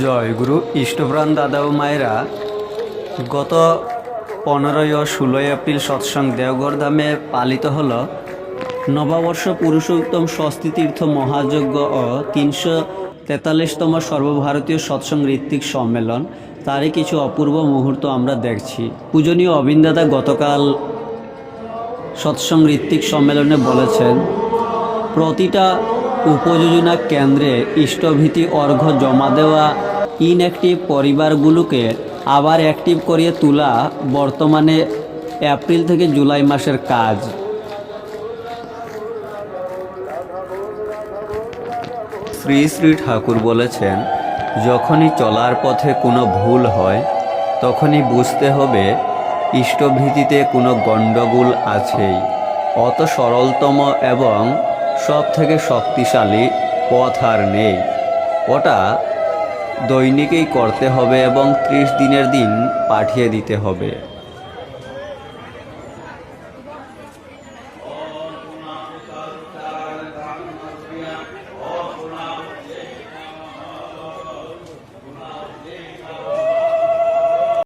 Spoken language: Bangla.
জয় গুরু ইষ্টপ্রাণ দাদা ও মায়েরা, গত 15 ও 16 এপ্রিল সৎসঙ্গ দেওঘর ধামে পালিত হল নববর্ষ পুরুষোত্তম ষষ্ঠী তীর্থ মহাযজ্ঞ ও 343তম সর্বভারতীয় সৎসঙ্গ ঋত্বিক সম্মেলন। তারই কিছু অপূর্ব মুহূর্ত আমরা দেখছি। পূজনীয় অবিন দাদা গতকাল সৎসঙ্গ ঋত্বিক সম্মেলনে বলেছেন, প্রতিটা উপযোজনা কেন্দ্রে ইষ্টভীতি অর্ঘ্য জমা দেওয়া ইনঅ্যাক্টিভ পরিবারগুলোকে আবার অ্যাক্টিভ করিয়ে তোলা বর্তমানে এপ্রিল থেকে জুলাই মাসের কাজ। শ্রী শ্রী ঠাকুর বলেছেন, যখনই চলার পথে কোনো ভুল হয় তখনই বুঝতে হবে ইষ্টভীতিতে কোনো গণ্ডগোল আছেই। অত সরলতম এবং সব থেকে শক্তিশালী পথ আর নেই। ওটা দৈনিকই করতে হবে এবং 30 দিনের দিন পাঠিয়ে দিতে হবে।